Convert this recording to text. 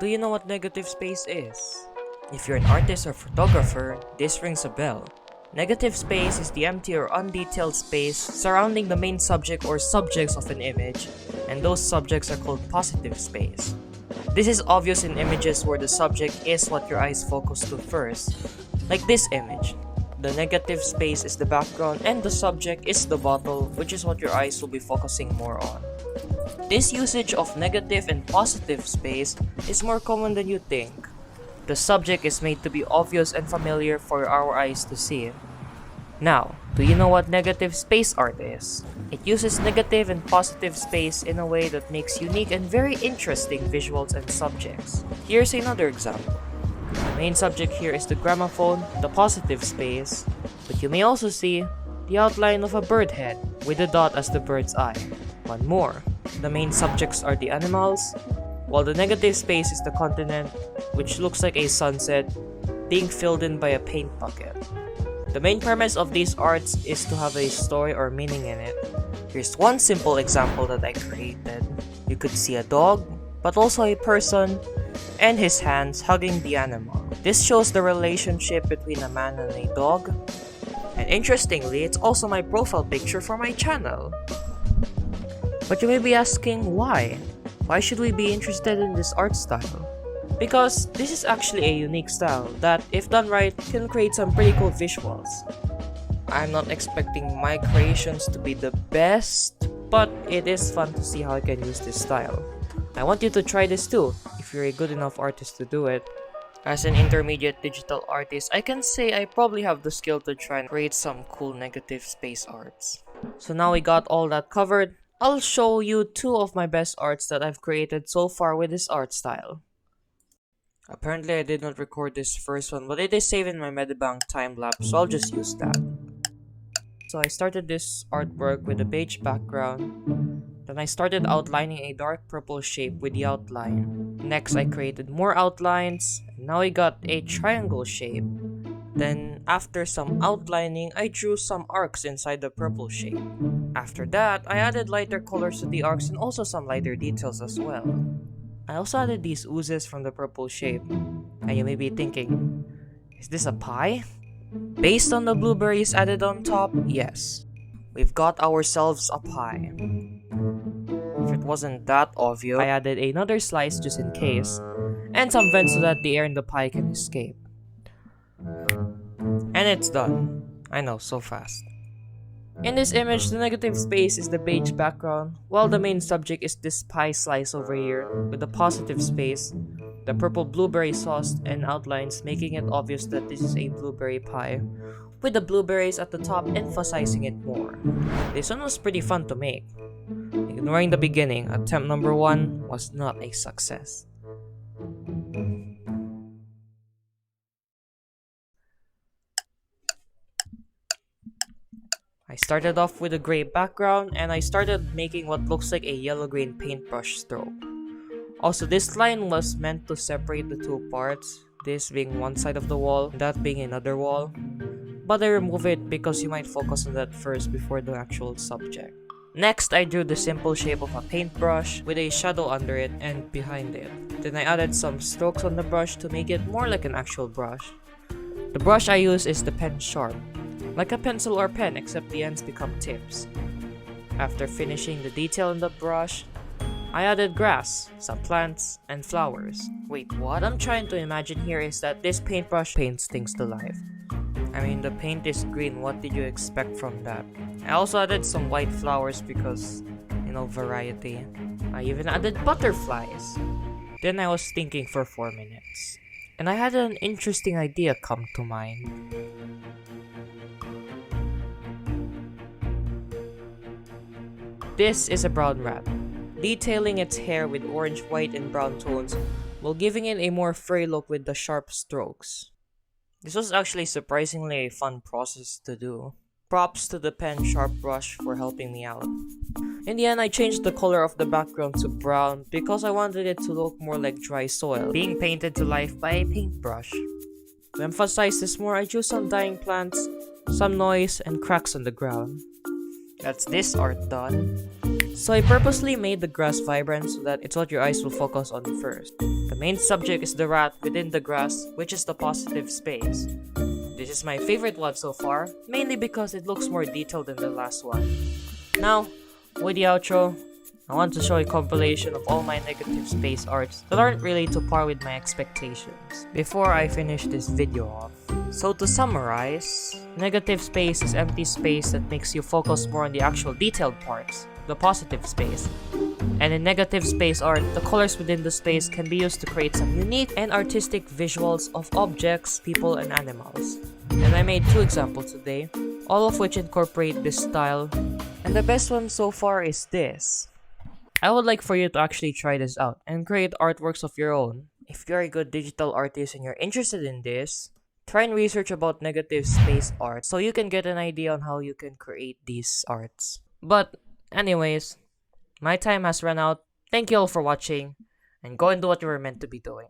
Do you know what negative space is? If you're an artist or photographer, this rings a bell. Negative space is the empty or undetailed space surrounding the main subject or subjects of an image, and those subjects are called positive space. This is obvious in images where the subject is what your eyes focus to first, like this image. The negative space is the background and the subject is the bottle, which is what your eyes will be focusing more on. This usage of negative and positive space is more common than you think. The subject is made to be obvious and familiar for our eyes to see. Now, do you know what negative space art is? It uses negative and positive space in a way that makes unique and very interesting visuals and subjects. Here's another example. The main subject here is the gramophone, the positive space, but you may also see the outline of a bird head with a dot as the bird's eye. One more, the main subjects are the animals, while the negative space is the continent, which looks like a sunset being filled in by a paint bucket. The main premise of these arts is to have a story or meaning in it. Here's one simple example that I created. You could see a dog, but also a person, and his hands hugging the animal. This shows the relationship between a man and a dog. And interestingly, it's also my profile picture for my channel. But you may be asking why? Why should we be interested in this art style? Because this is actually a unique style that, if done right, can create some pretty cool visuals. I'm not expecting my creations to be the best, but it is fun to see how I can use this style. I want you to try this too, if you're a good enough artist to do it. As an intermediate digital artist, I can say I probably have the skill to try and create some cool negative space arts. So now we got all that covered, I'll show you two of my best arts that I've created so far with this art style. Apparently I did not record this first one, but it is saved in my Medibank time-lapse, so I'll just use that. So I started this artwork with a beige background. Then I started outlining a dark purple shape with the outline. Next I created more outlines, and now I got a triangle shape. Then after some outlining, I drew some arcs inside the purple shape. After that, I added lighter colors to the arcs and also some lighter details as well. I also added these oozes from the purple shape. And you may be thinking, is this a pie? Based on the blueberries added on top, yes. We've got ourselves a pie. If it wasn't that obvious, I added another slice just in case, and some vents so that the air in the pie can escape. And it's done. I know, so fast. In this image, the negative space is the beige background, while the main subject is this pie slice over here, with the positive space, the purple blueberry sauce and outlines, making it obvious that this is a blueberry pie, with the blueberries at the top emphasizing it more. This one was pretty fun to make. Ignoring the beginning, attempt number 1 was not a success. I started off with a gray background and I started making what looks like a yellow-green paintbrush stroke. Also, this line was meant to separate the two parts, this being one side of the wall, that being another wall. But I remove it because you might focus on that first before the actual subject. Next, I drew the simple shape of a paintbrush with a shadow under it and behind it. Then I added some strokes on the brush to make it more like an actual brush. The brush I use is the pen sharp, like a pencil or pen except the ends become tips. After finishing the detail in the brush, I added grass, some plants, and flowers. Wait, what I'm trying to imagine here is that this paintbrush paints things to life. I mean, the paint is green, what did you expect from that? I also added some white flowers because, you know, variety. I even added butterflies. Then I was thinking for 4 minutes, and I had an interesting idea come to mind. This is a brown rat, detailing its hair with orange, white, and brown tones while giving it a more furry look with the sharp strokes. This was actually surprisingly a fun process to do. Props to the pen sharp brush for helping me out. In the end, I changed the color of the background to brown because I wanted it to look more like dry soil being painted to life by a paintbrush. To emphasize this more, I drew some dying plants, some noise, and cracks on the ground. That's this art done. So I purposely made the grass vibrant so that it's what your eyes will focus on first. The main subject is the rat within the grass, which is the positive space. This is my favorite one so far, mainly because it looks more detailed than the last one. Now, with the outro, I want to show a compilation of all my negative space arts that aren't really to par with my expectations before I finish this video off. So to summarize, negative space is empty space that makes you focus more on the actual detailed parts, the positive space. And in negative space art, the colors within the space can be used to create some unique and artistic visuals of objects, people, and animals. And I made 2 examples today, all of which incorporate this style, and the best one so far is this. I would like for you to actually try this out and create artworks of your own. If you're a good digital artist and you're interested in this, try and research about negative space art so you can get an idea on how you can create these arts. But anyways, my time has run out. Thank you all for watching, and go and do what you were meant to be doing.